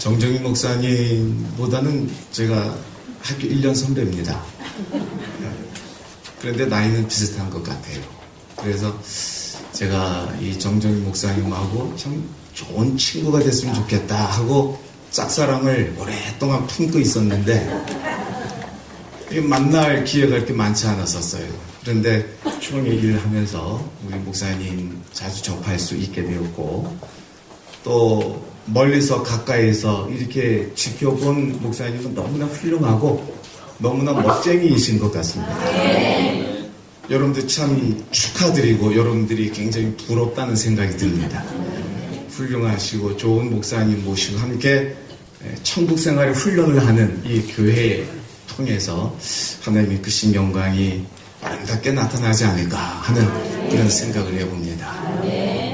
정정희 목사님보다는 제가 학교 1년 선배입니다. 그런데 나이는 비슷한 것 같아요. 그래서 제가 이 정정희 목사님하고 참 좋은 친구가 됐으면 좋겠다 하고 짝사랑을 오랫동안 품고 있었는데 만날 기회가 이렇게 많지 않았었어요. 그런데 총회 일을 하면서 우리 목사님 자주 접할 수 있게 되었고, 또 멀리서 가까이서 이렇게 지켜본 목사님은 너무나 훌륭하고 너무나 멋쟁이이신 것 같습니다. 여러분들 참 축하드리고 여러분들이 굉장히 부럽다는 생각이 듭니다. 훌륭하시고 좋은 목사님 모시고 함께 천국 생활의 훈련을 하는 이 교회에 통해서 하나님의 크신 영광이 아름답게 나타나지 않을까 하는 그런 생각을 해봅니다.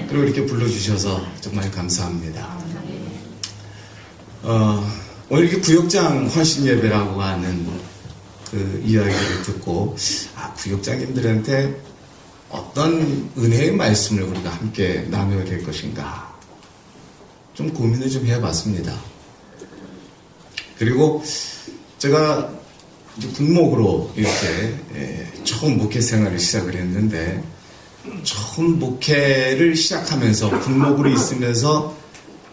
그리고 이렇게 불러주셔서 정말 감사합니다. 오늘 이렇게 구역장 헌신 예배라고 하는 그 이야기를 듣고, 구역장님들한테 어떤 은혜의 말씀을 우리가 함께 나누어야 될 것인가 좀 고민을 좀 해봤습니다. 그리고 제가 군목으로 이렇게 처음 목회 생활을 시작을 했는데, 처음 목회를 시작하면서 군목으로 있으면서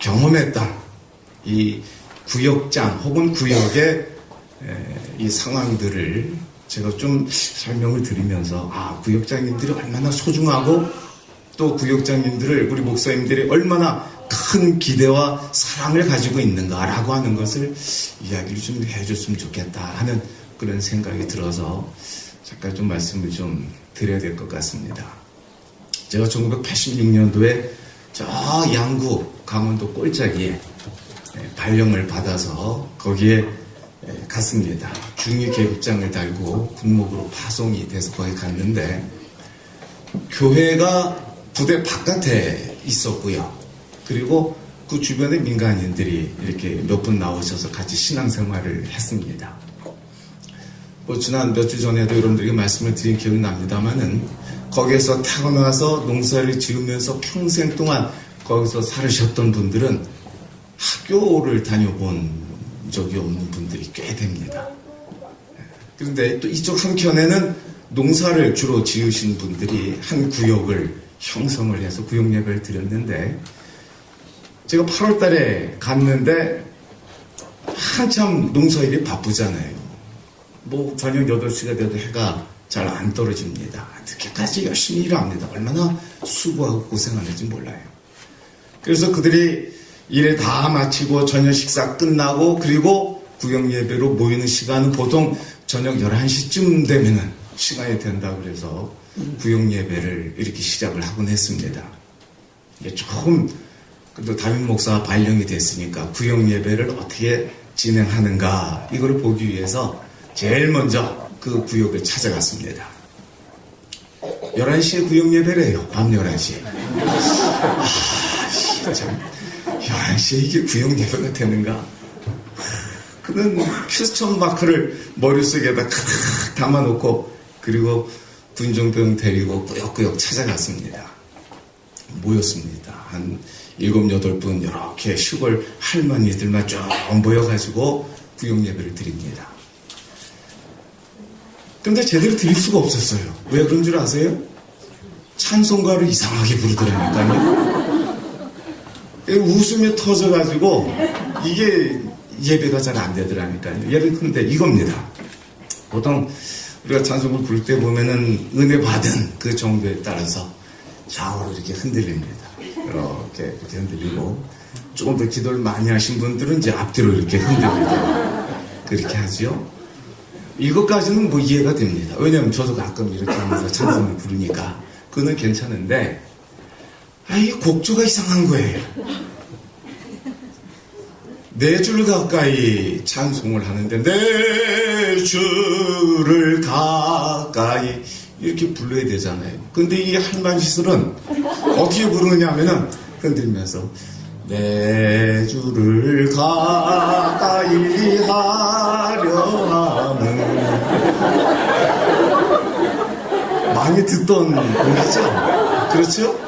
경험했던 이 구역장 혹은 구역의 이 상황들을 제가 좀 설명을 드리면서, 구역장님들이 얼마나 소중하고 또 구역장님들을 우리 목사님들이 얼마나 큰 기대와 사랑을 가지고 있는가라고 하는 것을 이야기를 좀 해줬으면 좋겠다 하는 그런 생각이 들어서 잠깐 좀 말씀을 좀 드려야 될 것 같습니다. 제가 1986년도에 저 양구 강원도 꼴짜기에 발령을 받아서 거기에 갔습니다. 중위 계급장을 달고 군목으로 파송이 돼서 거기 갔는데, 교회가 부대 바깥에 있었고요. 그리고 그 주변에 민간인들이 이렇게 몇 분 나오셔서 같이 신앙생활을 했습니다. 지난 몇 주 전에도 여러분들에게 말씀을 드린 기억이 납니다만은, 거기에서 태어나서 농사를 지으면서 평생 동안 거기서 살으셨던 분들은 학교를 다녀본 적이 없는 분들이 꽤 됩니다. 그런데 또 이쪽 한켠에는 농사를 주로 지으신 분들이 한 구역을 형성을 해서 구역 예배를 드렸는데, 제가 8월 달에 갔는데 한참 농사일이 바쁘잖아요. 저녁 8시가 돼도 해가 잘 안 떨어집니다. 늦게까지 열심히 일합니다. 얼마나 수고하고 고생하는지 몰라요. 그래서 그들이 일을 다 마치고 저녁 식사 끝나고, 그리고 구역 예배로 모이는 시간은 보통 저녁 11시쯤 되면은 시간이 된다고 그래서 구역 예배를 이렇게 시작을 하곤 했습니다. 이게 조금 그래도 담임 목사가 발령이 됐으니까 구역 예배를 어떻게 진행하는가 이걸 보기 위해서 제일 먼저 그 구역을 찾아갔습니다. 11시에 구역 예배래요. 밤 11시에. 참 11시에 이게 구역 예배가 되는가? 그는 퀴스천 마크를 머릿속에다 담아놓고, 그리고 군종병 데리고 꾸역꾸역 찾아갔습니다. 모였습니다. 한 7, 8분 이렇게 시골 할머니들만 쭉 모여가지고 구역 예배를 드립니다. 근데 제대로 드릴 수가 없었어요. 왜 그런 줄 아세요? 찬송가를 이상하게 부르더라니까요. 웃음이 터져가지고 이게 예배가 잘 안 되더라니까요. 예를 들면 이겁니다. 보통 우리가 찬송을 부를 때 보면은 은혜 받은 그 정도에 따라서 좌우로 이렇게 흔들립니다. 이렇게 흔들리고, 조금 더 기도를 많이 하신 분들은 이제 앞뒤로 이렇게 흔들리고 그렇게 하죠. 이것까지는 이해가 됩니다. 왜냐하면 저도 가끔 이렇게 하면서 찬송을 부르니까 그거는 괜찮은데, 이 곡조가 이상한 거예요. 4줄 가까이 찬송을 하는데 4줄을 가까이 이렇게 불러야 되잖아요. 근데 이 할만시설은 어떻게 부르느냐 하면은 흔들면서 4줄을 가까이 하려 함은, 많이 듣던 곡이죠. 그렇죠?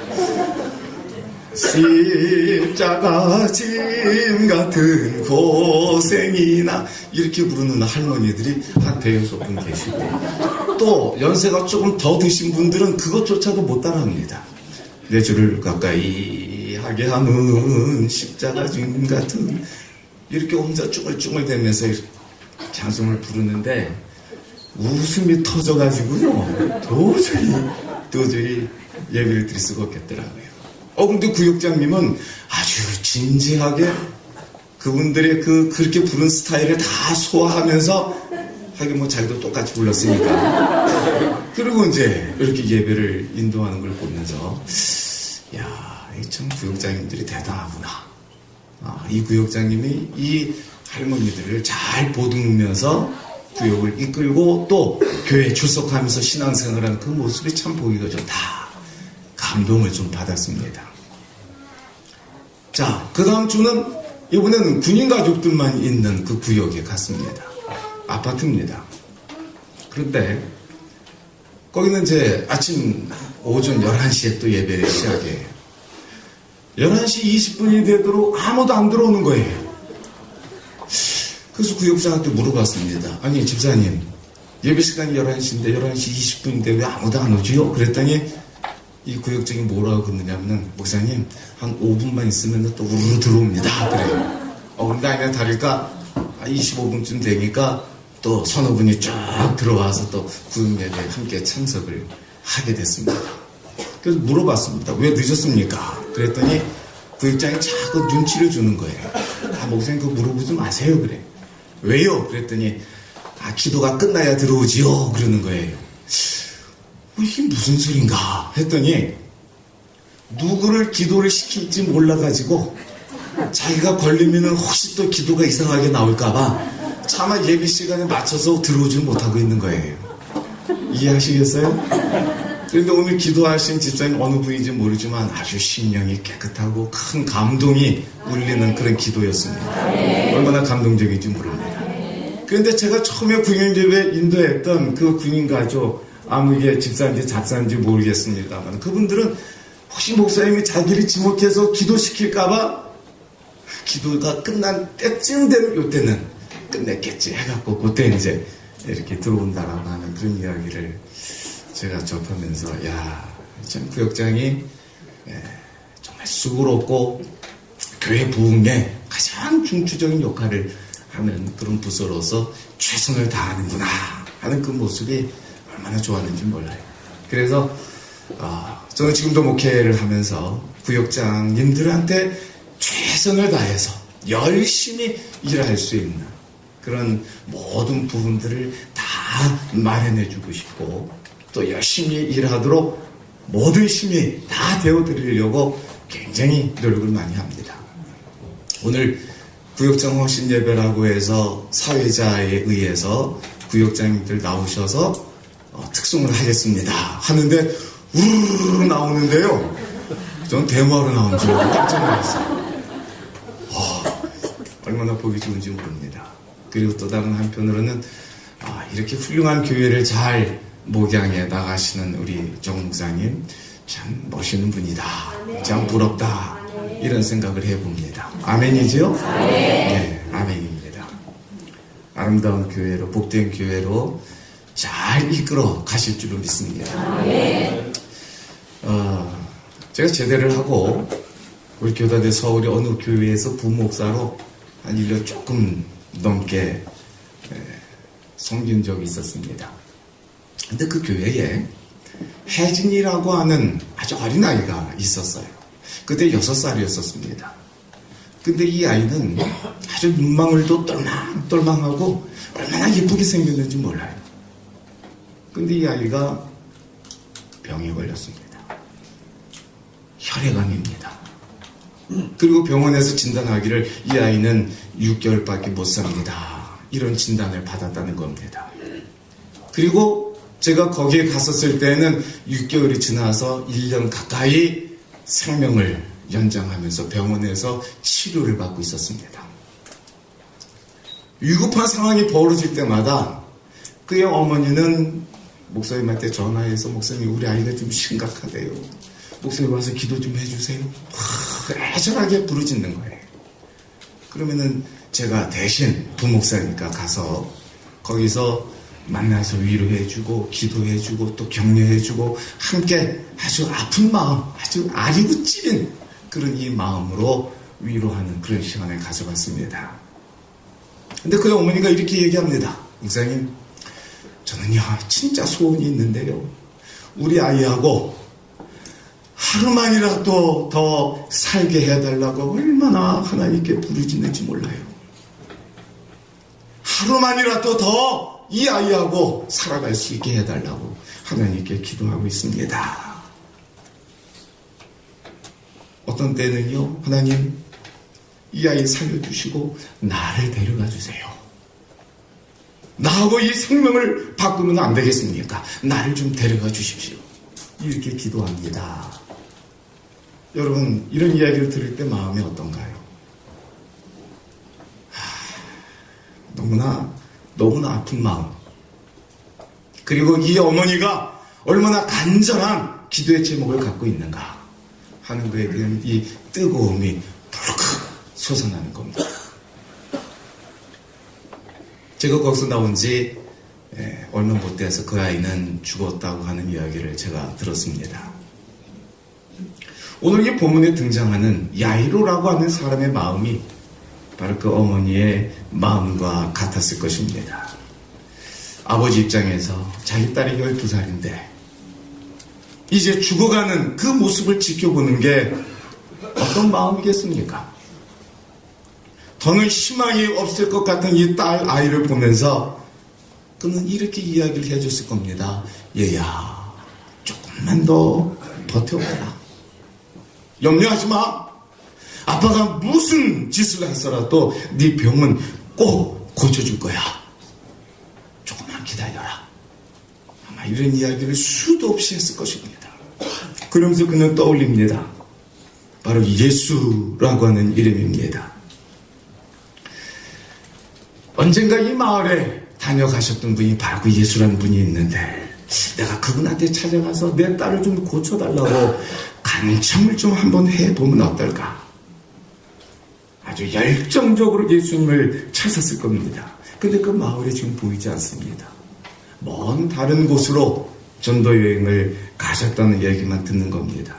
십자가 짐 같은 고생이나 이렇게 부르는 할머니들이 한 대여섯 분 계시고 또 연세가 조금 더 드신 분들은 그것조차도 못 따라합니다. 내 주를 가까이 하게 하면 십자가 짐 같은 이렇게 혼자 쭈글쭈글대면서 찬송을 부르는데 웃음이 터져가지고요 도저히 예배를 드릴 수가 없겠더라고요. 근데 구역장님은 아주 진지하게 그분들의 그렇게 부른 스타일을 다 소화하면서 하긴 뭐 자기도 똑같이 불렀으니까 그리고 이제 이렇게 예배를 인도하는 걸 보면서 야, 참 구역장님들이 대단하구나. 이 구역장님이 이 할머니들을 잘 보듬으면서 구역을 이끌고 또 교회에 출석하면서 신앙생활하는 그 모습이 참 보기가 좋다. 감동을 좀 받았습니다. 자, 그 다음 주는 이번에는 군인 가족들만 있는 그 구역에 갔습니다. 아파트입니다. 그런데 거기는 이제 아침 오전 11시에 또 예배를 시작해요. 11시 20분이 되도록 아무도 안 들어오는 거예요. 그래서 구역장한테 물어봤습니다. 아니 집사님 예배 시간이 11시인데 11시 20분인데 왜 아무도 안 오지요? 그랬더니 이 구역장이 뭐라고 그러느냐면 목사님 한 5분만 있으면 또 우르르 들어옵니다. 그래요. 근데 아니나 다를까 25분쯤 되니까 또 서너 분이 쫙 들어와서 또 구역 예배에 함께 참석을 하게 됐습니다. 그래서 물어봤습니다. 왜 늦었습니까? 그랬더니 구역장이 자꾸 눈치를 주는 거예요. 목사님 그거 물어보지 마세요. 그래. 왜요? 그랬더니 기도가 끝나야 들어오지요. 그러는 거예요. 이게 무슨 소린가 했더니 누구를 기도를 시킬지 몰라가지고 자기가 걸리면 혹시 또 기도가 이상하게 나올까봐 차마 예배 시간에 맞춰서 들어오지 못하고 있는 거예요. 이해하시겠어요? 그런데 오늘 기도하신 집사님 어느 분인지 모르지만 아주 심령이 깨끗하고 큰 감동이 울리는 그런 기도였습니다. 얼마나 감동적인지 모릅니다. 그런데 제가 처음에 군인예배 인도했던 그 군인가족 이게 집사인지 잡사인지 모르겠습니다만 그분들은 혹시 목사님이 자기를 지목해서 기도시킬까봐 기도가 끝난 때쯤 되는 요때는 끝냈겠지 해갖고 그때 이제 이렇게 들어온다라고 하는 그런 이야기를 제가 접하면서 참 구역장이 정말 수고롭고 교회 부흥에 가장 중추적인 역할을 하는 그런 부서로서 최선을 다하는구나 하는 그 모습이 얼마나 좋았는지 몰라요. 그래서 저는 지금도 목회를 하면서 구역장님들한테 최선을 다해서 열심히 일할 수 있는 그런 모든 부분들을 다 마련해주고 싶고 또 열심히 일하도록 모든 힘이 다 되어드리려고 굉장히 노력을 많이 합니다. 오늘 구역장 헌신 예배라고 해서 사회자에 의해서 구역장님들 나오셔서 특송을 하겠습니다 하는데 우르르 나오는데요. 전 데모하러 나온 줄 알고 깜짝 놀랐어요. 얼마나 보기 좋은지 모릅니다. 그리고 또 다른 한편으로는 이렇게 훌륭한 교회를 잘 목양해 나가시는 우리 정 목사님 참 멋있는 분이다. 참 부럽다. 이런 생각을 해봅니다. 아멘이죠? 네, 아멘입니다. 아름다운 교회로 복된 교회로 잘 이끌어 가실 줄로 믿습니다. 제가 제대를 하고 우리 교단대 서울의 어느 교회에서 부목사로 한 1년 조금 넘게 섬긴 적이 있었습니다. 근데 그 교회에 혜진이라고 하는 아주 어린 아이가 있었어요. 그때 6살이었었습니다. 근데 이 아이는 아주 눈망울도 똘망똘망하고 얼마나 예쁘게 생겼는지 몰라요. 근데 이 아이가 병에 걸렸습니다. 혈액암입니다. 그리고 병원에서 진단하기를 이 아이는 6개월밖에 못 삽니다. 이런 진단을 받았다는 겁니다. 그리고 제가 거기에 갔었을 때는 6개월이 지나서 1년 가까이 생명을 연장하면서 병원에서 치료를 받고 있었습니다. 위급한 상황이 벌어질 때마다 그의 어머니는 목사님한테 전화해서 목사님 우리 아이가 좀 심각하대요. 목사님 와서 기도 좀 해주세요. 애절하게 부르짖는 거예요. 그러면은 제가 대신 부목사니까 가서 거기서 만나서 위로해주고 기도해주고 또 격려해주고 함께 아주 아픈 마음, 아주 아리고 찌린 그런 이 마음으로 위로하는 그런 시간을 가져봤습니다. 근데 그 어머니가 이렇게 얘기합니다. 목사님, 저는요 진짜 소원이 있는데요, 우리 아이하고 하루만이라도 더 살게 해달라고 얼마나 하나님께 부르짖는지 몰라요. 하루만이라도 더 이 아이하고 살아갈 수 있게 해달라고 하나님께 기도하고 있습니다. 어떤 때는요, 하나님 이 아이 살려주시고 나를 데려가 주세요. 나하고 이 생명을 바꾸면 안 되겠습니까? 나를 좀 데려가 주십시오. 이렇게 기도합니다. 여러분, 이런 이야기를 들을 때 마음이 어떤가요? 너무나 아픈 마음. 그리고 이 어머니가 얼마나 간절한 기도의 제목을 갖고 있는가 하는 것에 대한 이 뜨거움이 불컥 솟아나는 겁니다. 제가 거기서 나온 지 얼마 못 돼서 그 아이는 죽었다고 하는 이야기를 제가 들었습니다. 오늘 이 본문에 등장하는 야이로라고 하는 사람의 마음이 바로 그 어머니의 마음과 같았을 것입니다. 아버지 입장에서 자기 딸이 12살인데 이제 죽어가는 그 모습을 지켜보는 게 어떤 마음이겠습니까? 더는 희망이 없을 것 같은 이 딸 아이를 보면서 그는 이렇게 이야기를 해줬을 겁니다. 얘야, 조금만 더 버텨봐라. 염려하지 마. 아빠가 무슨 짓을 했어라도 네 병은 꼭 고쳐줄 거야. 조금만 기다려라. 아마 이런 이야기를 수도 없이 했을 것입니다. 그러면서 그는 떠올립니다. 바로 예수라고 하는 이름입니다. 언젠가 이 마을에 다녀가셨던 분이 바로 그 예수라는 분이 있는데 내가 그분한테 찾아가서 내 딸을 좀 고쳐달라고 간청을 좀 한번 해보면 어떨까? 아주 열정적으로 예수님을 찾았을 겁니다. 근데 그 마을에 지금 보이지 않습니다. 먼 다른 곳으로 전도 여행을 가셨다는 얘기만 듣는 겁니다.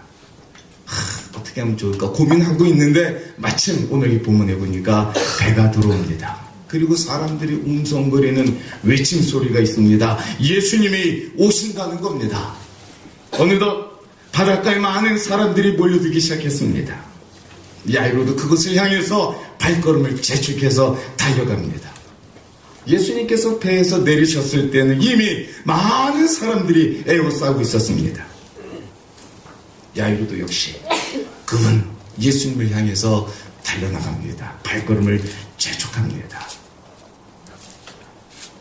어떻게 하면 좋을까 고민하고 있는데 마침 오늘 이 본문에 보니까 배가 들어옵니다. 그리고 사람들이 웅성거리는 외침 소리가 있습니다. 예수님이 오신다는 겁니다. 어느덧 바닷가에 많은 사람들이 몰려들기 시작했습니다. 야이로도 그것을 향해서 발걸음을 재촉해서 달려갑니다. 예수님께서 배에서 내리셨을 때는 이미 많은 사람들이 에워싸고 있었습니다. 야이로도 역시 그분 예수님을 향해서 달려나갑니다. 발걸음을 재촉합니다.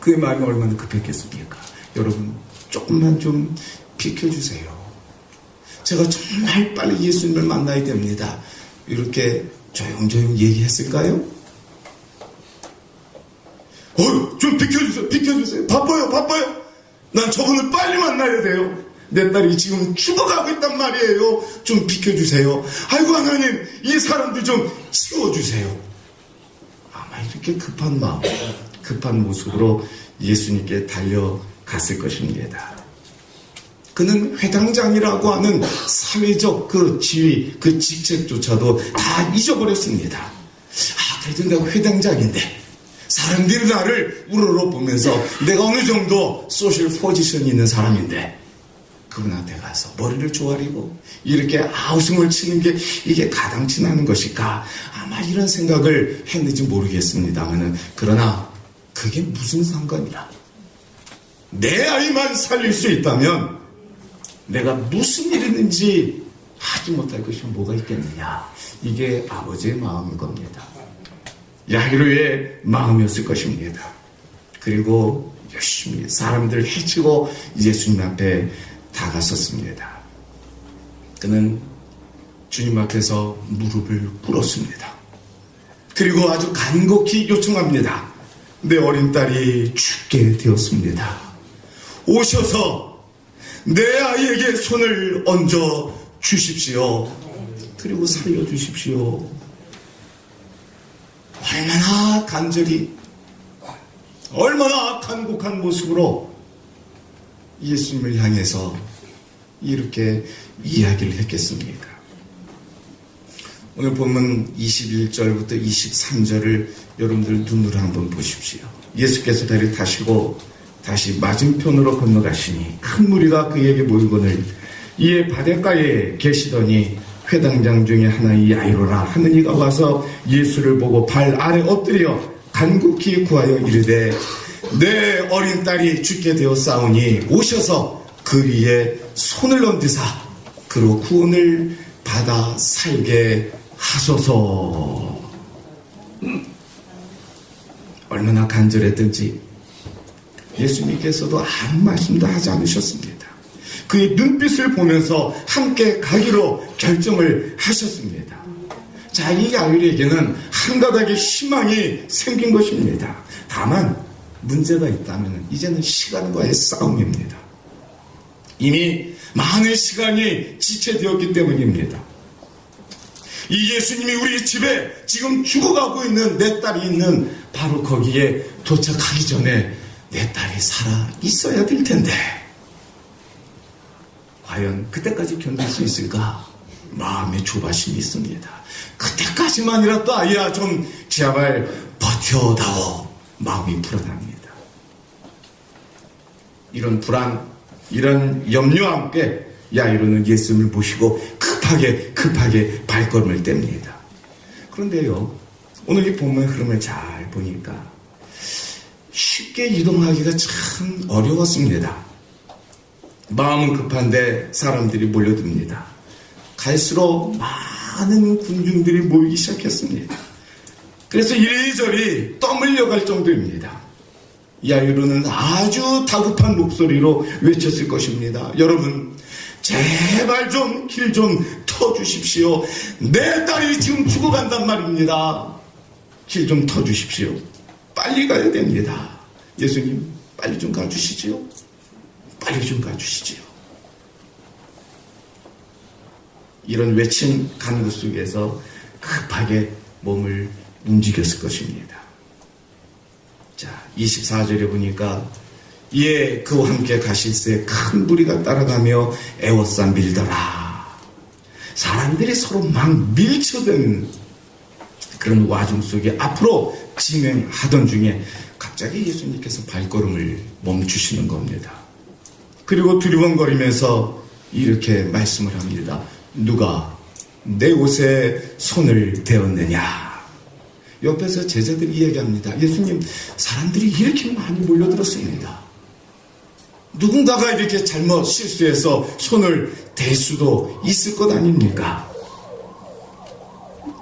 그의 마음이 얼마나 급했겠습니까? 여러분, 조금만 좀 비켜주세요. 제가 정말 빨리 예수님을 만나야 됩니다. 이렇게 조용조용 얘기했을까요? 좀 비켜주세요. 바빠요. 난 저분을 빨리 만나야 돼요. 내 딸이 지금 죽어가고 있단 말이에요. 좀 비켜주세요. 아이고 하나님, 이 사람들 좀 치워주세요. 아마 이렇게 급한 마음, 급한 모습으로 예수님께 달려갔을 것입니다. 그는 회당장이라고 하는 사회적 그 지위, 그 직책조차도 다 잊어버렸습니다. 그래도 내가 회당장인데 사람들이 나를 우러러 보면서 내가 어느 정도 소셜 포지션이 있는 사람인데 그분한테 가서 머리를 조아리고 이렇게 아우성을 치는 게 이게 가당치 않은 것일까? 아마 이런 생각을 했는지 모르겠습니다만은 그러나 그게 무슨 상관이야? 내 아이만 살릴 수 있다면 내가 무슨 일 있는지 하지 못할 것이 뭐가 있겠느냐. 이게 아버지의 마음인 겁니다. 야이로의 마음이었을 것입니다. 그리고 열심히 사람들을 해치고 예수님 앞에 다가섰습니다. 그는 주님 앞에서 무릎을 꿇었습니다. 그리고 아주 간곡히 요청합니다. 내 어린 딸이 죽게 되었습니다. 오셔서 내 아이에게 손을 얹어 주십시오. 그리고 살려주십시오. 얼마나 간절히, 얼마나 간곡한 모습으로 예수님을 향해서 이렇게 이야기를 했겠습니까? 오늘 본문 21절부터 23절을 여러분들 눈으로 한번 보십시오. 예수께서 배를 타시고 다시 맞은편으로 건너가시니 큰 무리가 그에게 모이거늘 이에 바닷가에 계시더니 회당장 중에 하나의 야이로라 하는 이가 와서 예수를 보고 발 아래 엎드려 간곡히 구하여 이르되 내 어린 딸이 죽게 되었사오니 오셔서 그 위에 손을 얹으사 그로 구원을 받아 살게 하소서. 얼마나 간절했든지 예수님께서도 아무 말씀도 하지 않으셨습니다. 그의 눈빛을 보면서 함께 가기로 결정을 하셨습니다. 자, 이 야이로에게는 한 가닥의 희망이 생긴 것입니다. 다만 문제가 있다면 이제는 시간과의 싸움입니다. 이미 많은 시간이 지체되었기 때문입니다. 이 예수님이 우리 집에 지금 죽어가고 있는 내 딸이 있는 바로 거기에 도착하기 전에 내 딸이 살아 있어야 될 텐데 과연 그때까지 견딜 수 있을까? 마음의 조바심이 있습니다. 그때까지만이라도 아야 좀 제발 버텨다오. 마음이 불안합니다. 이런 불안, 이런 염려와 함께 야이로는 예수님을 모시고 급하게 발걸음을 뗍니다. 그런데요, 오늘 이 본문의 흐름을 잘 보니까 쉽게 이동하기가 참 어려웠습니다. 마음은 급한데 사람들이 몰려듭니다. 갈수록 많은 군중들이 모이기 시작했습니다. 그래서 이리저리 떠밀려갈 정도입니다. 야이로는 아주 다급한 목소리로 외쳤을 것입니다. 여러분, 제발 좀 길 좀 터주십시오. 내 딸이 지금 죽어간단 말입니다. 길 좀 터주십시오. 빨리 가야 됩니다. 예수님, 빨리 좀 가주시지요. 빨리 좀 가주시지요. 이런 외침 간구 속에서 급하게 몸을 움직였을 것입니다. 자, 24절에 보니까 이에 그와 함께 가실새 큰 무리가 따라가며 애워싸 밀더라. 사람들이 서로 막 밀쳐든 그런 와중 속에 앞으로 진행하던 중에 갑자기 예수님께서 발걸음을 멈추시는 겁니다. 그리고 두리번거리면서 이렇게 말씀을 합니다. 누가 내 옷에 손을 대었느냐? 옆에서 제자들이 이야기합니다. 예수님, 사람들이 이렇게 많이 몰려들었습니다. 누군가가 이렇게 잘못 실수해서 손을 댈 수도 있을 것 아닙니까?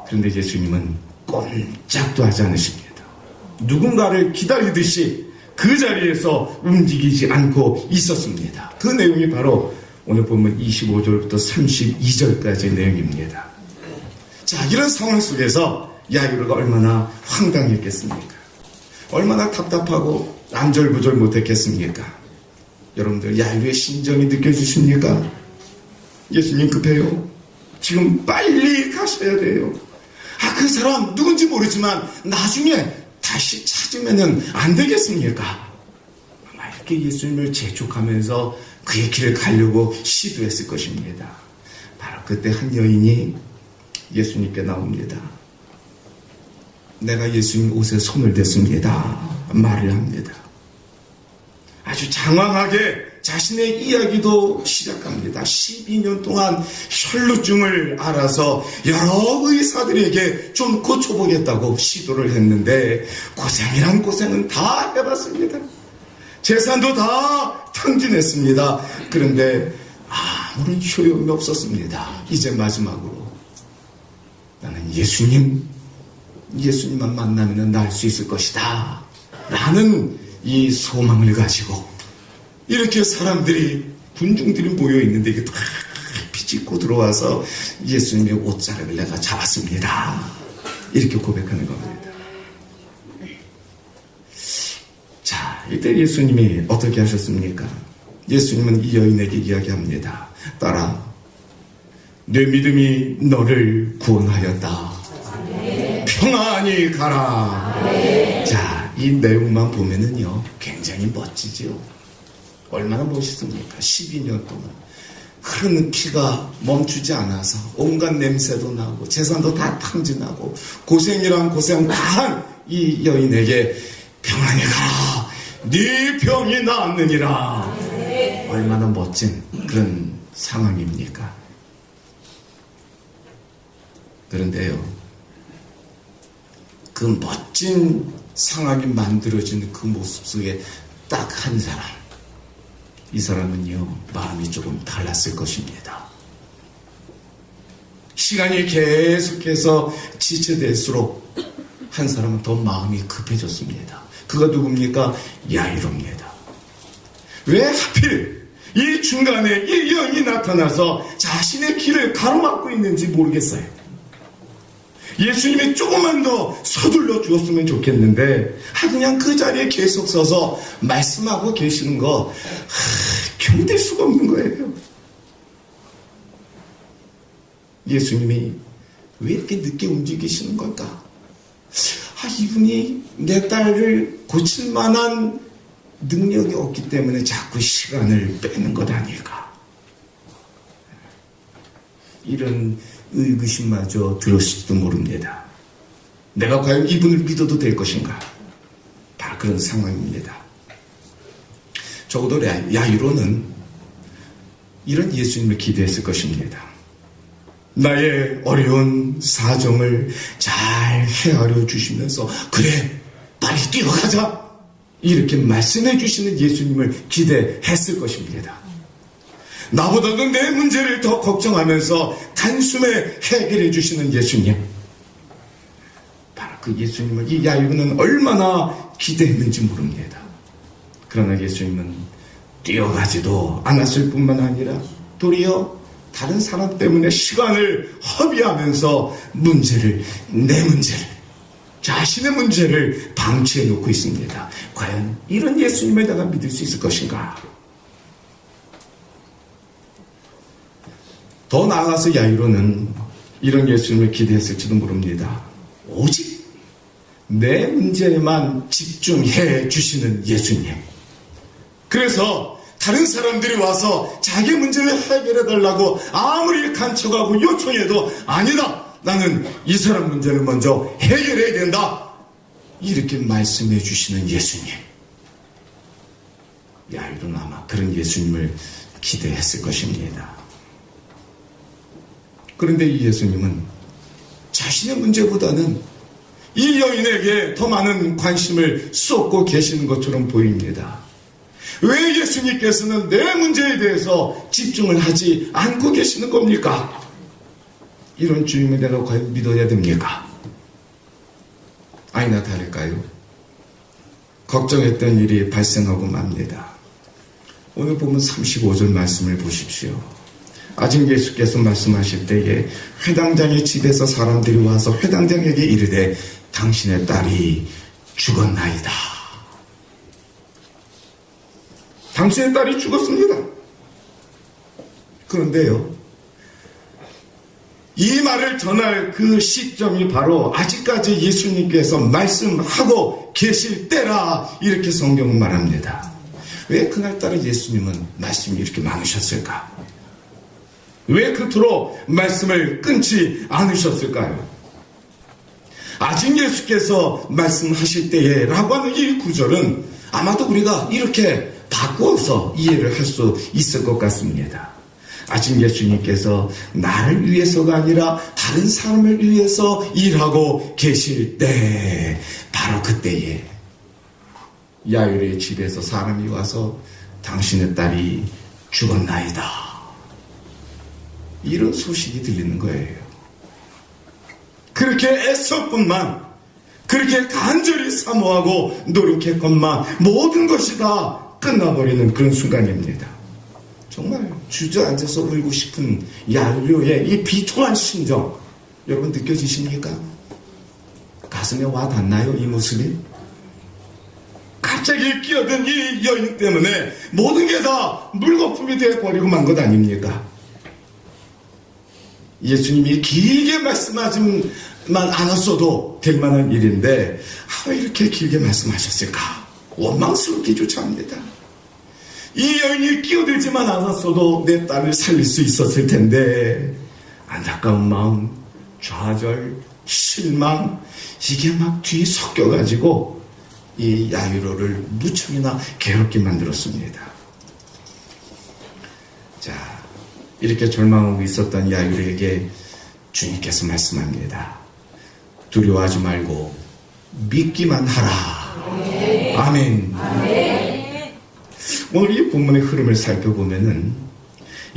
그런데 예수님은 꼼짝도 하지 않으십니다. 누군가를 기다리듯이 그 자리에서 움직이지 않고 있었습니다. 그 내용이 바로 오늘 보면 25절부터 32절까지의 내용입니다. 자, 이런 상황 속에서 야이로가 얼마나 황당했겠습니까? 얼마나 답답하고 안절부절 못했겠습니까? 여러분들, 야이로의 심정이 느껴지십니까? 예수님 급해요. 지금 빨리 가셔야 돼요. 그 사람 누군지 모르지만 나중에 다시 찾으면 안 되겠습니까? 아마 이렇게 예수님을 재촉하면서 그의 길을 가려고 시도했을 것입니다. 바로 그때 한 여인이 예수님께 나옵니다. 내가 예수님 옷에 손을 댔습니다. 말을 합니다. 아주 장황하게 자신의 이야기도 시작합니다. 12년 동안 혈루증을 앓아서 여러 의사들에게 좀 고쳐보겠다고 시도를 했는데 고생이란 고생은 다 해봤습니다. 재산도 다 탕진했습니다. 그런데 아무런 효용이 없었습니다. 이제 마지막으로 나는 예수님만 만나면 나을 수 있을 것이다 라는 이 소망을 가지고 이렇게 사람들이 군중들이 모여있는데 이게 다 비집고 들어와서 예수님의 옷자락을 내가 잡았습니다. 이렇게 고백하는 겁니다. 자, 이때 예수님이 어떻게 하셨습니까? 예수님은 이 여인에게 이야기합니다. 딸아, 내 믿음이 너를 구원하였다. 평안히 가라. 자, 이 내용만 보면은요, 굉장히 멋지죠. 얼마나 멋있습니까? 12년 동안 흐르는 피가 멈추지 않아서 온갖 냄새도 나고 재산도 다 탕진하고 고생이란 고생 다 한 이 여인에게 평안히 가라. 네 병이 나았느니라. 얼마나 멋진 그런 상황입니까? 그런데요, 그 멋진 상황이 만들어진 그 모습 속에 딱 한 사람, 이 사람은요, 마음이 조금 달랐을 것입니다. 시간이 계속해서 지체될수록 한 사람은 더 마음이 급해졌습니다. 그가 누굽니까? 야이로입니다. 왜 하필 이 중간에 이 여인이 나타나서 자신의 길을 가로막고 있는지 모르겠어요. 예수님이 조금만 더 서둘러 주었으면 좋겠는데 그냥 그 자리에 계속 서서 말씀하고 계시는 거 견딜 수가 없는 거예요. 예수님이 왜 이렇게 늦게 움직이시는 걸까? 이분이 내 딸을 고칠 만한 능력이 없기 때문에 자꾸 시간을 빼는 것 아닐까? 이런 의구심마저 들었을지도 모릅니다. 내가 과연 이분을 믿어도 될 것인가? 바로 그런 상황입니다. 적어도 야이로는 이런 예수님을 기대했을 것입니다. 나의 어려운 사정을 잘 헤아려 주시면서 그래, 빨리 뛰어가자, 이렇게 말씀해 주시는 예수님을 기대했을 것입니다. 나보다도 내 문제를 더 걱정하면서 단숨에 해결해 주시는 예수님, 바로 그 예수님을 이 야이로는 얼마나 기대했는지 모릅니다. 그러나 예수님은 뛰어가지도 않았을 뿐만 아니라 도리어 다른 사람 때문에 시간을 허비하면서 내 문제를, 자신의 문제를 방치해 놓고 있습니다. 과연 이런 예수님을 내가 믿을 수 있을 것인가? 더 나아가서 야이로는 이런 예수님을 기대했을지도 모릅니다. 오직 내 문제에만 집중해 주시는 예수님. 그래서 다른 사람들이 와서 자기 문제를 해결해달라고 아무리 간척하고 요청해도 아니다, 나는 이 사람 문제를 먼저 해결해야 된다, 이렇게 말씀해 주시는 예수님. 야이로는 아마 그런 예수님을 기대했을 것입니다. 그런데 이 예수님은 자신의 문제보다는 이 여인에게 더 많은 관심을 쏟고 계시는 것처럼 보입니다. 왜 예수님께서는 내 문제에 대해서 집중을 하지 않고 계시는 겁니까? 이런 주님을 내가 과연 믿어야 됩니까? 아니나 다를까요? 걱정했던 일이 발생하고 맙니다. 오늘 보면 35절 말씀을 보십시오. 아직 예수께서 말씀하실 때에 회당장의 집에서 사람들이 와서 회당장에게 이르되 당신의 딸이 죽었나이다. 당신의 딸이 죽었습니다. 그런데요, 이 말을 전할 그 시점이 바로 아직까지 예수님께서 말씀하고 계실 때라, 이렇게 성경은 말합니다. 왜 그날따라 예수님은 말씀이 이렇게 많으셨을까? 왜 그토록 말씀을 끊지 않으셨을까요? 아직 예수께서 말씀하실 때에 라고 하는 이 구절은 아마도 우리가 이렇게 바꿔서 이해를 할 수 있을 것 같습니다. 아직 예수님께서 나를 위해서가 아니라 다른 사람을 위해서 일하고 계실 때, 바로 그때에 야이로의 집에서 사람이 와서 당신의 딸이 죽었나이다, 이런 소식이 들리는 거예요. 그렇게 애썼건만, 그렇게 간절히 사모하고 노력했건만 모든 것이 다 끝나버리는 그런 순간입니다. 정말 주저앉아서 울고 싶은 야이로의 이 비통한 심정, 여러분 느껴지십니까? 가슴에 와 닿나요, 이 모습이? 갑자기 끼어든 이 여인 때문에 모든 게 다 물거품이 되어버리고 만 것 아닙니까? 예수님이 길게 말씀하지만 않았어도 될 만한 일인데 왜 이렇게 길게 말씀하셨을까? 원망스럽게 조차합니다. 이 여인이 끼어들지만 않았어도 내 딸을 살릴 수 있었을 텐데 안타까운 마음, 좌절, 실망 이게 막 뒤에 섞여가지고 이 야이로를 무척이나 괴롭게 만들었습니다. 자, 이렇게 절망하고 있었던 야이로에게 주님께서 말씀합니다. 두려워하지 말고 믿기만 하라. 아멘. 오늘 이 본문의 흐름을 살펴보면은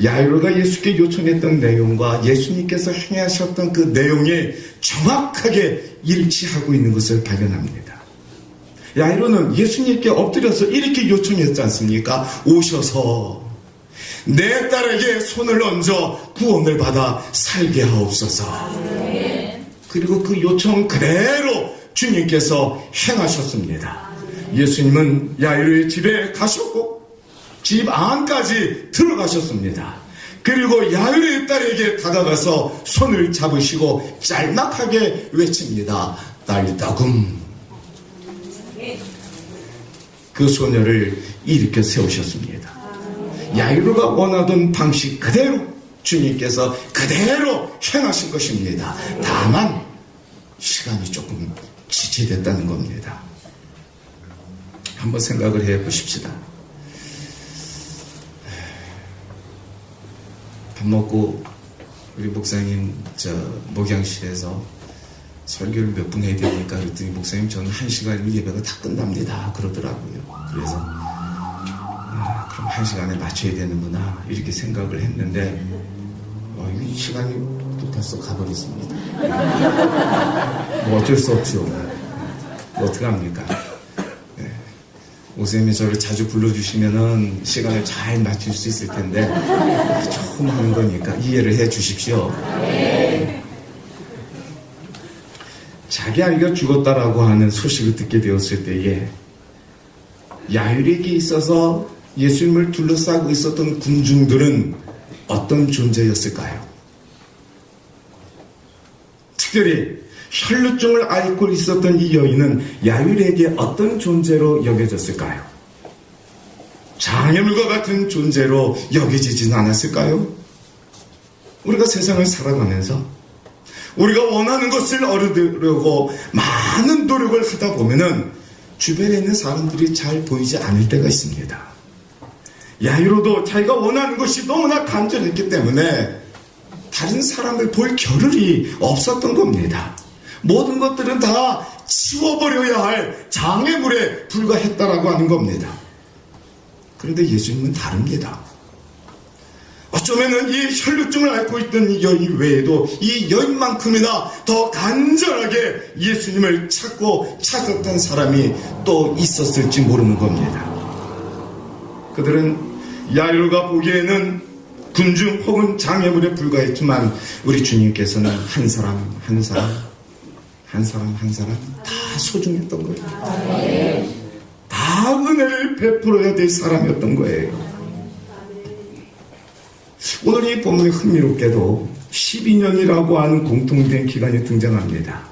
야이로가 예수께 요청했던 내용과 예수님께서 행하셨던 그 내용이 정확하게 일치하고 있는 것을 발견합니다. 야이로는 예수님께 엎드려서 이렇게 요청했지 않습니까? 오셔서 내 딸에게 손을 얹어 구원을 받아 살게 하옵소서. 그리고 그 요청 그대로 주님께서 행하셨습니다. 예수님은 야이로의 집에 가셨고 집 안까지 들어가셨습니다. 그리고 야이로의 딸에게 다가가서 손을 잡으시고 짤막하게 외칩니다. 딸따금. 그 소녀를 일으켜 세우셨습니다. 야이로가 원하던 방식 그대로 주님께서 그대로 행하신 것입니다. 다만 시간이 조금 지체됐다는 겁니다. 한번 생각을 해보십시다. 밥 먹고 우리 목사님 목양실에서 설교를 몇 분 해야 되니까 그랬더니 목사님 저는 1시간이면 예배가 다 끝납니다 그러더라고요. 그래서 그럼 1시간에 맞춰야 되는구나 이렇게 생각을 했는데 이 시간이 뚝 가버렸습니다. 뭐 어쩔 수 없죠. 어떡합니까? 목사님이 저를 자주 불러주시면은 시간을 잘 맞출 수 있을 텐데 조금 하는 거니까 이해를 해 주십시오. 자기 아이가 죽었다라고 하는 소식을 듣게 되었을 때에 야이로에게 있어서 예수님을 둘러싸고 있었던 군중들은 어떤 존재였을까요? 특별히 혈루증을 앓고 있었던 이 여인은 야이로에게 어떤 존재로 여겨졌을까요? 장애물과 같은 존재로 여겨지진 않았을까요? 우리가 세상을 살아가면서 우리가 원하는 것을 얻으려고 많은 노력을 하다 보면은 주변에 있는 사람들이 잘 보이지 않을 때가 있습니다. 야이로도 자기가 원하는 것이 너무나 간절했기 때문에 다른 사람을 볼 겨를이 없었던 겁니다. 모든 것들은 다 치워버려야 할 장애물에 불과했다라고 하는 겁니다. 그런데 예수님은 다릅니다. 어쩌면은 이 혈루증을 앓고 있던 이 여인 외에도 이 여인만큼이나 더 간절하게 예수님을 찾았던 사람이 또 있었을지 모르는 겁니다. 그들은 야이로가 보기에는 군중 혹은 장애물에 불과했지만 우리 주님께서는 한 사람 다 소중했던 거예요. 다 은혜를 베풀어야 될 사람이었던 거예요. 오늘 이 본문에 흥미롭게도 12년이라고 하는 공통된 기간이 등장합니다.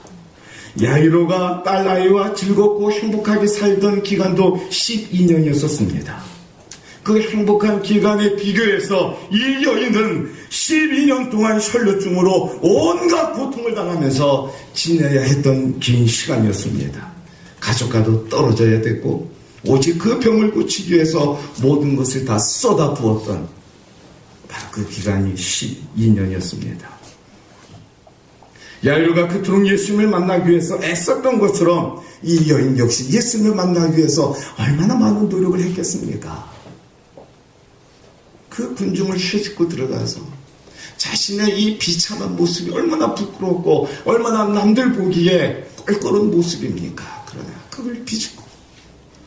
야이로가 딸 아이와 즐겁고 행복하게 살던 기간도 12년이었었습니다. 그 행복한 기간에 비교해서 이 여인은 12년 동안 혈루증으로 온갖 고통을 당하면서 지내야 했던 긴 시간이었습니다. 가족과도 떨어져야 됐고 오직 그 병을 고치기 위해서 모든 것을 다 쏟아부었던 바로 그 기간이 12년이었습니다. 야이로가 그토록 예수님을 만나기 위해서 애썼던 것처럼 이 여인 역시 예수님을 만나기 위해서 얼마나 많은 노력을 했겠습니까? 그 군중을 휘젓고 들어가서 자신의 이 비참한 모습이 얼마나 부끄럽고 얼마나 남들 보기에 껄끄러운 모습입니까? 그러나 그걸 비집고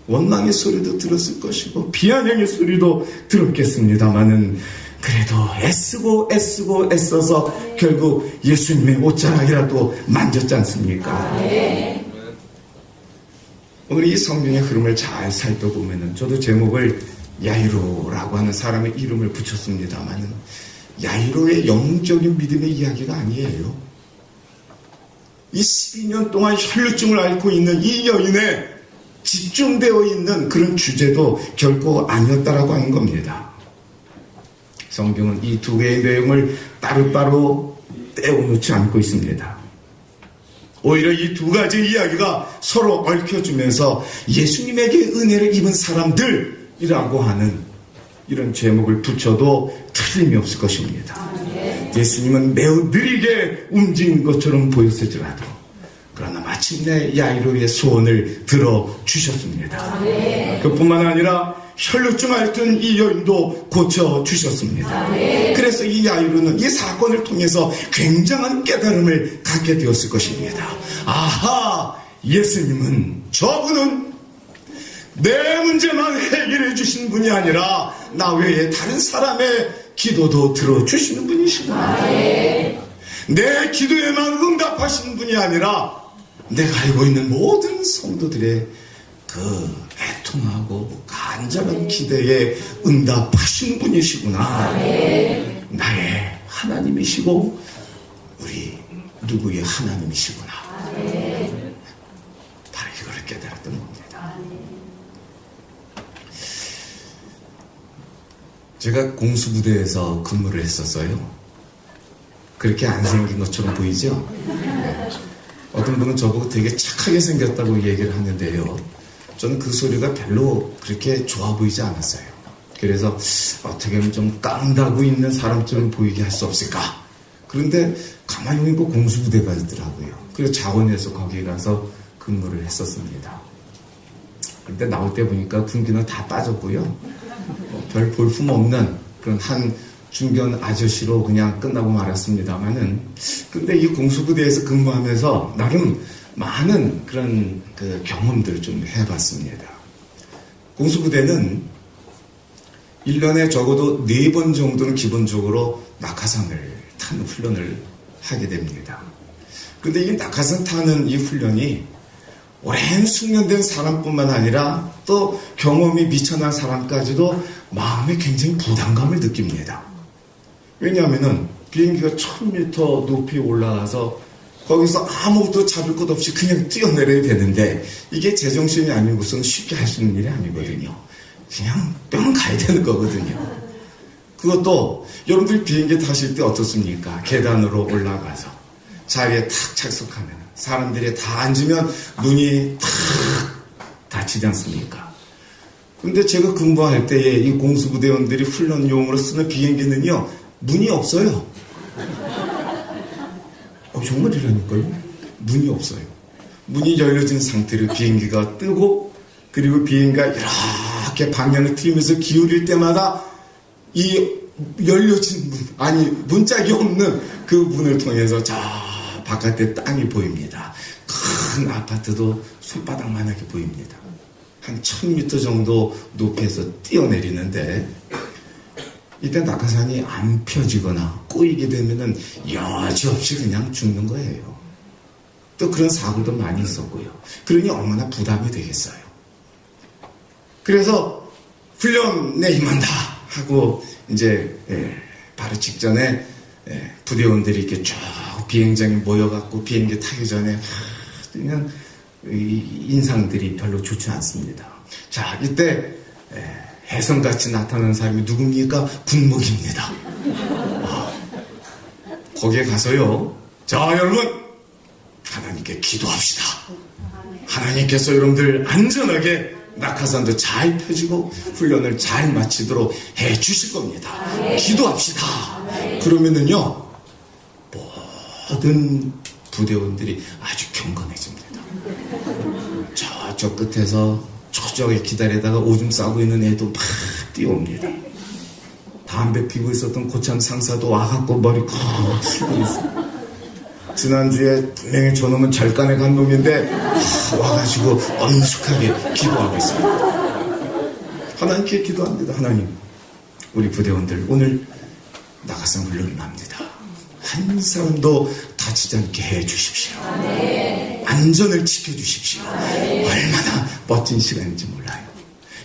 원망의 소리도 들었을 것이고 비아냥의 소리도 들었겠습니다마는 그래도 애써서 결국 예수님의 옷자락이라도 만졌지 않습니까? 네. 오늘 이 성경의 흐름을 잘 살펴보면은 저도 제목을 야이로라고 하는 사람의 이름을 붙였습니다만은 야이로의 영적인 믿음의 이야기가 아니에요. 이 12년 동안 혈루증을 앓고 있는 이 여인의 집중되어 있는 그런 주제도 결코 아니었다라고 하는 겁니다. 성경은 이 두 개의 내용을 따로따로 떼어놓지 않고 있습니다. 오히려 이 두 가지 이야기가 서로 얽혀주면서 예수님에게 은혜를 입은 사람들이라고 하는 이런 제목을 붙여도 틀림이 없을 것입니다. 예수님은 매우 느리게 움직인 것처럼 보였을지라도 그러나 마침내 야이로의 소원을 들어주셨습니다. 그뿐만 아니라 혈루증 앓던 이 여인도 고쳐주셨습니다. 그래서 이 야이로는 이 사건을 통해서 굉장한 깨달음을 갖게 되었을 것입니다. 아하! 예수님은 저분은 내 문제만 해결해 주신 분이 아니라 나 외에 다른 사람의 기도도 들어주시는 분이시구나. 내 기도에만 응답하시는 분이 아니라 내가 알고 있는 모든 성도들의 그 애통하고 간절한 기대에 응답하시는 분이시구나. 나의 하나님이시고 우리 누구의 하나님이시구나. 바로 이걸 깨달았던 겁니다. 제가 공수부대에서 근무를 했었어요. 그렇게 안 생긴 것처럼 보이죠? 어떤 분은 저보고 되게 착하게 생겼다고 얘기를 하는데요. 저는 그 소리가 별로 그렇게 좋아 보이지 않았어요. 그래서 어떻게 하면 좀 깡다구 있는 사람처럼 보이게 할 수 없을까? 그런데 가만히 보니까 공수부대가 있더라고요. 그래서 자원에서 거기 가서 근무를 했었습니다. 그런데 나올 때 보니까 군기는 다 빠졌고요. 별 볼품 없는 그런 한 중견 아저씨로 그냥 끝나고 말았습니다만은, 근데 이 공수부대에서 근무하면서 나름 많은 그런 그 경험들을 좀 해봤습니다. 공수부대는 1년에 적어도 4번 정도는 기본적으로 낙하산을 타는 훈련을 하게 됩니다. 근데 이 낙하산 타는 이 훈련이 오랜 숙련된 사람뿐만 아니라 또 경험이 미천한 사람까지도 마음에 굉장히 부담감을 느낍니다. 왜냐하면은 비행기가 1000m 높이 올라가서 거기서 아무것도 잡을 것 없이 그냥 뛰어내려야 되는데 이게 제정신이 아니고서는 쉽게 할 수 있는 일이 아니거든요. 그냥 뿅 가야 되는 거거든요. 그것도 여러분들 비행기 타실 때 어떻습니까? 계단으로 올라가서 자리에 탁 착석하면 사람들이 다 앉으면 눈이 탁 닫히지 않습니까? 근데 제가 근무할 때에 이 공수부대원들이 훈련용으로 쓰는 비행기는요, 문이 없어요. 정말이라니까요. 문이 없어요. 문이 열려진 상태로 비행기가 뜨고, 그리고 비행기가 이렇게 방향을 틀면서 기울일 때마다 이 열려진 문, 아니 문짝이 없는 그 문을 통해서 저 바깥에 땅이 보입니다. 큰 아파트도 손바닥만하게 보입니다. 한 1000m 정도 높이에서 뛰어내리는데 이때 낙하산이 안 펴지거나 꼬이게 되면은 여지없이 그냥 죽는 거예요. 또 그런 사고도 많이 있었고요. 그러니 얼마나 부담이 되겠어요. 그래서 훈련에 임한다 하고 이제 바로 직전에 부대원들이 이렇게 쭉 비행장에 모여갖고 비행기 타기 전에 그냥 인상들이 별로 좋지 않습니다. 자, 이때 혜성같이 나타나는 사람이 누굽니까? 군목입니다. 거기에 가서요, 자 여러분 하나님께 기도합시다. 하나님께서 여러분들 안전하게 낙하산도 잘 펴지고 훈련을 잘 마치도록 해 주실 겁니다. 기도합시다. 그러면은요 모든 부대원들이 아주 경건해집니다. 저쪽 끝에서 저쪽에 기다리다가 오줌 싸고 있는 애도 막 뛰어옵니다. 담배 피고 있었던 고참 상사도 와갖고 머리 콕 쓰고 있어요. 지난주에 분명히 저놈은 절간에 간 놈인데 와가지고 엄숙하게 기도하고 있습니다. 하나님께 기도합니다. 하나님, 우리 부대원들 오늘 낙하산 훈련을 합니다. 한 사람도 다치지 않게 해주십시오. 안전을 지켜주십시오. 얼마나 멋진 시간인지 몰라요.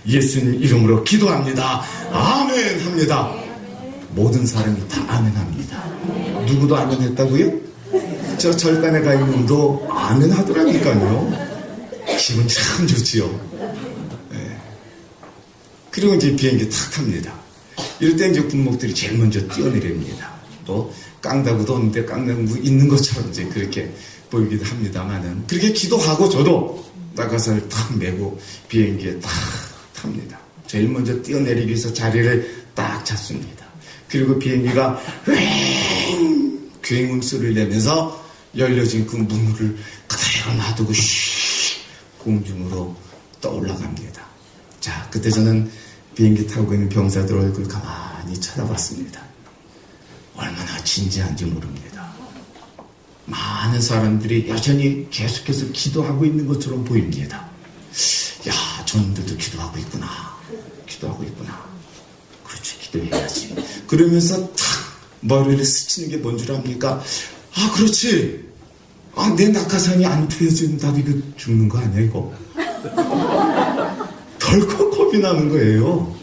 예수님 이름으로 기도합니다. 아멘 합니다. 모든 사람이 다 아멘합니다. 누구도 아멘했다고요? 저 절간에 가 있는 분도 아멘하더라니까요. 기분 참 좋지요. 네. 그리고 이제 비행기 탁 탑니다. 이럴 때 이제 군목들이 제일 먼저 뛰어내립니다. 또 깡다구도 없는데 깡다구 있는 것처럼 이제 그렇게 보이기도 합니다만은, 그렇게 기도하고 저도 낙하산을 탁 메고 비행기에 탁 탑니다. 제일 먼저 뛰어내리기 위해서 자리를 딱 잡습니다. 그리고 비행기가 굉음 소리를 내면서 열려진 그 문을 그대로 놔두고 공중으로 떠올라갑니다. 자, 그때 저는 비행기 타고 있는 병사들 얼굴 가만히 쳐다봤습니다. 얼마나 진지한지 모릅니다. 많은 사람들이 여전히 계속해서 기도하고 있는 것처럼 보입니다. 야, 저놈들도 기도하고 있구나. 기도하고 있구나. 그렇지, 기도해야지. 그러면서 탁 머리를 스치는 게 뭔 줄 압니까? 아, 그렇지. 아, 내 낙하산이 안 펴진다고 이거 죽는 거 아니야, 이거? 덜컥 겁이 나는 거예요.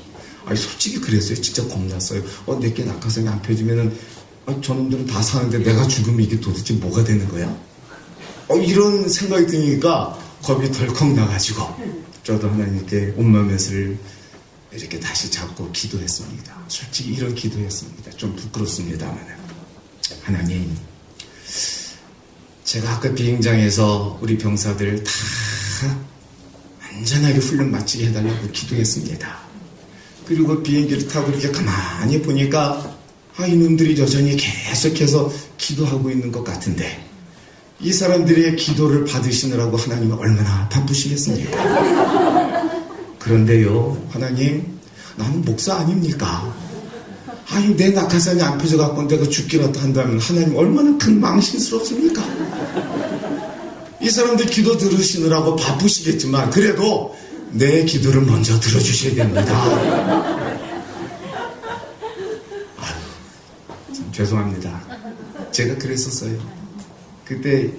아니, 솔직히 그랬어요. 진짜 겁났어요. 내게 낙하산이 안 펴지면은, 저놈들은 다 사는데 내가 죽으면 이게 도대체 뭐가 되는 거야? 이런 생각이 드니까 겁이 덜컥 나가지고, 저도 하나님께 온마음을 이렇게 다시 잡고 기도했습니다. 솔직히 이런 기도했습니다. 좀 부끄럽습니다만, 하나님, 제가 아까 비행장에서 우리 병사들 다 안전하게 훈련 마치게 해달라고 기도했습니다. 그리고 비행기를 타고 이렇게 가만히 보니까 이놈들이 여전히 계속해서 기도하고 있는 것 같은데, 이 사람들의 기도를 받으시느라고 하나님은 얼마나 바쁘시겠습니까? 그런데요, 하나님, 나는 목사 아닙니까? 내 낙하산이 안 펴져갖고 내가 죽기라도 한다면 하나님 얼마나 큰 망신스럽습니까? 이 사람들 기도 들으시느라고 바쁘시겠지만 그래도 내 기도를 먼저 들어주셔야 됩니다. 아유, 참 죄송합니다. 제가 그랬었어요. 그때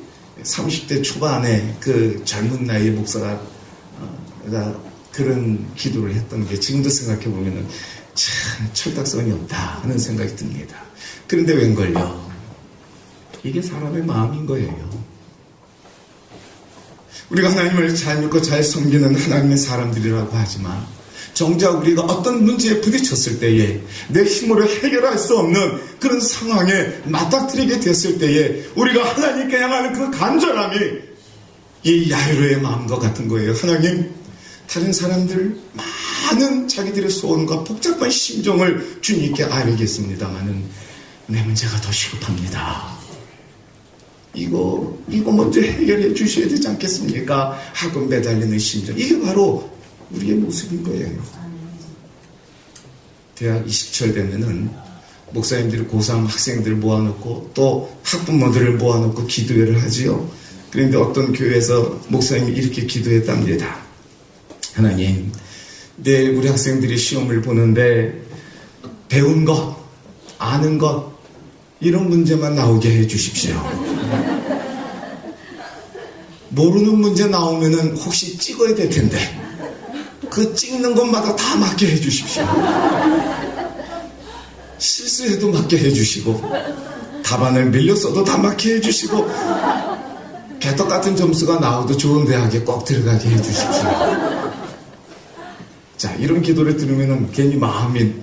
30대 초반에 그 젊은 나이의 목사가 그런 기도를 했던 게 지금도 생각해보면 참 철딱선이 없다 하는 생각이 듭니다. 그런데 웬걸요? 이게 사람의 마음인 거예요. 우리가 하나님을 잘 믿고 잘 섬기는 하나님의 사람들이라고 하지만 정작 우리가 어떤 문제에 부딪혔을 때에 내 힘으로 해결할 수 없는 그런 상황에 맞닥뜨리게 됐을 때에 우리가 하나님께 향하는 그 간절함이 이 야이로의 마음과 같은 거예요. 하나님, 다른 사람들 많은 자기들의 소원과 복잡한 심정을 주님께 알겠습니다마는 내 문제가 더 시급합니다. 이거 먼저 해결해 주셔야 되지 않겠습니까? 하고 매달리는 심정, 이게 바로 우리의 모습인 거예요. 대학 20철 되면은 목사님들이 고3 학생들 모아놓고 또 학부모들을 모아놓고 기도회를 하지요. 그런데 어떤 교회에서 목사님이 이렇게 기도했답니다. 하나님, 내일 우리 학생들이 시험을 보는데 배운 것, 아는 것, 이런 문제만 나오게 해 주십시오. 모르는 문제 나오면은 혹시 찍어야 될 텐데 그 찍는 것마다 다 맞게 해 주십시오. 실수해도 맞게 해 주시고 답안을 밀렸어도 다 맞게 해 주시고 개떡 같은 점수가 나와도 좋은 대학에 꼭 들어가게 해 주십시오. 자, 이런 기도를 들으면은 괜히 마음이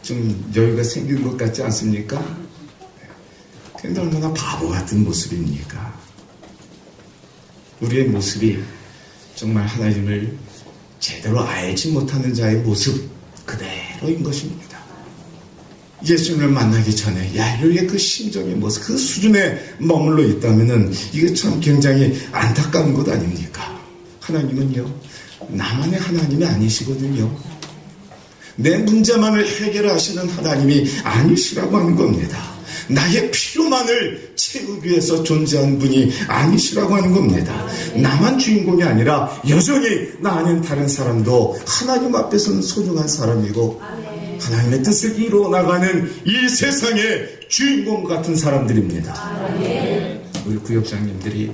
좀 여유가 생기는 것 같지 않습니까? 근데 얼마나 바보 같은 모습입니까? 우리의 모습이 정말 하나님을 제대로 알지 못하는 자의 모습 그대로인 것입니다. 예수님을 만나기 전에 야이로의 그 심정의 모습, 그 수준에 머물러 있다면은 이게 참 굉장히 안타까운 것 아닙니까? 하나님은요, 나만의 하나님이 아니시거든요. 내 문제만을 해결하시는 하나님이 아니시라고 하는 겁니다. 나의 필요만을 채우기 위해서 존재한 분이 아니시라고 하는 겁니다. 나만 주인공이 아니라 여전히 나 아닌 다른 사람도 하나님 앞에서는 소중한 사람이고 하나님의 뜻을 이루어 나가는 이 세상의 주인공 같은 사람들입니다. 우리 구역장님들이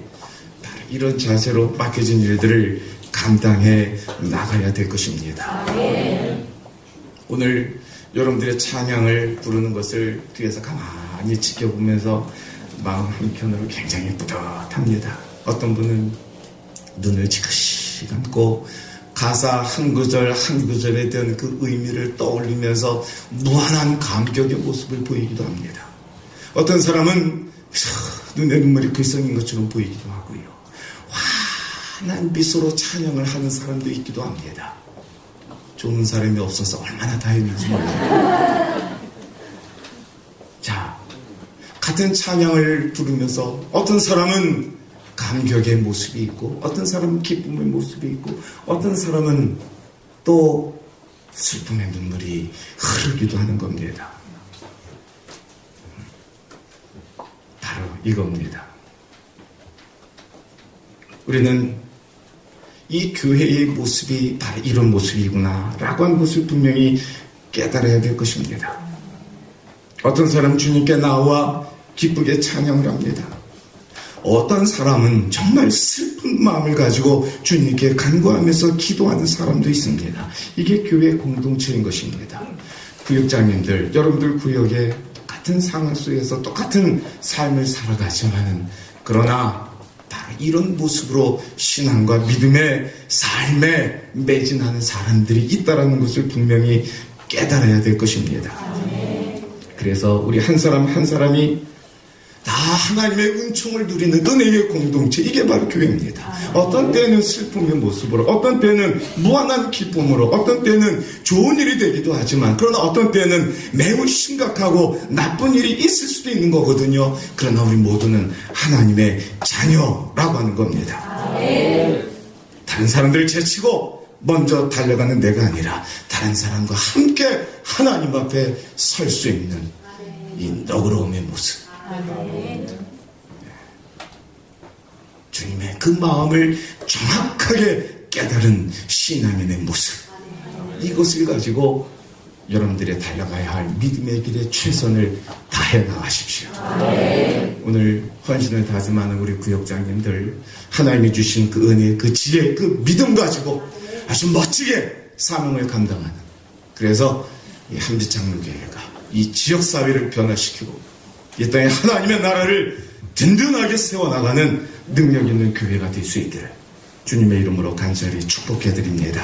바로 이런 자세로 맡겨진 일들을 감당해 나가야 될 것입니다. 오늘 여러분들의 찬양을 부르는 것을 뒤에서 가만히 지켜보면서 마음 한켠으로 굉장히 뿌듯합니다. 어떤 분은 눈을 지그시 감고 가사 한 구절 한 구절에 대한 그 의미를 떠올리면서 무한한 감격의 모습을 보이기도 합니다. 어떤 사람은 눈에 눈물이 글썽인 것처럼 보이기도 하고요. 환한 미소로 찬양을 하는 사람도 있기도 합니다. 좋은 사람이 없어서 얼마나 다행인지 몰라요. 자, 같은 찬양을 부르면서 어떤 사람은 감격의 모습이 있고 어떤 사람은 기쁨의 모습이 있고 어떤 사람은 또 슬픔의 눈물이 흐르기도 하는 겁니다. 바로 이겁니다. 우리는 이 교회의 모습이 바로 이런 모습이구나 라고 하는 것을 분명히 깨달아야 될 것입니다. 어떤 사람은 주님께 나와 기쁘게 찬양을 합니다. 어떤 사람은 정말 슬픈 마음을 가지고 주님께 간구하면서 기도하는 사람도 있습니다. 이게 교회 공동체인 것입니다. 구역장님들, 여러분들 구역에 같은 상황 속에서 똑같은 삶을 살아가지만은 그러나 바로 이런 모습으로 신앙과 믿음의 삶에 매진하는 사람들이 있다는 것을 분명히 깨달아야 될 것입니다. 그래서 우리 한 사람 한 사람이 다 하나님의 은총을 누리는 은혜의 공동체, 이게 바로 교회입니다. 어떤 때는 슬픔의 모습으로, 어떤 때는 무한한 기쁨으로, 어떤 때는 좋은 일이 되기도 하지만 그러나 어떤 때는 매우 심각하고 나쁜 일이 있을 수도 있는 거거든요. 그러나 우리 모두는 하나님의 자녀라고 하는 겁니다. 다른 사람들을 제치고 먼저 달려가는 내가 아니라 다른 사람과 함께 하나님 앞에 설 수 있는 이 너그러움의 모습, 주님의 그 마음을 정확하게 깨달은 신앙인의 모습, 이것을 가지고 여러분들이 달려가야 할 믿음의 길에 최선을 다해 나가십시오. 오늘 헌신을 다짐하는 우리 구역장님들, 하나님이 주신 그 은혜, 그 지혜, 그 믿음 가지고 아주 멋지게 사명을 감당하는, 그래서 이 함지창릉교회가 이 지역사회를 변화시키고 이 땅에 하나님의 나라를 든든하게 세워나가는 능력 있는 교회가 될 수 있기를 주님의 이름으로 간절히 축복해드립니다.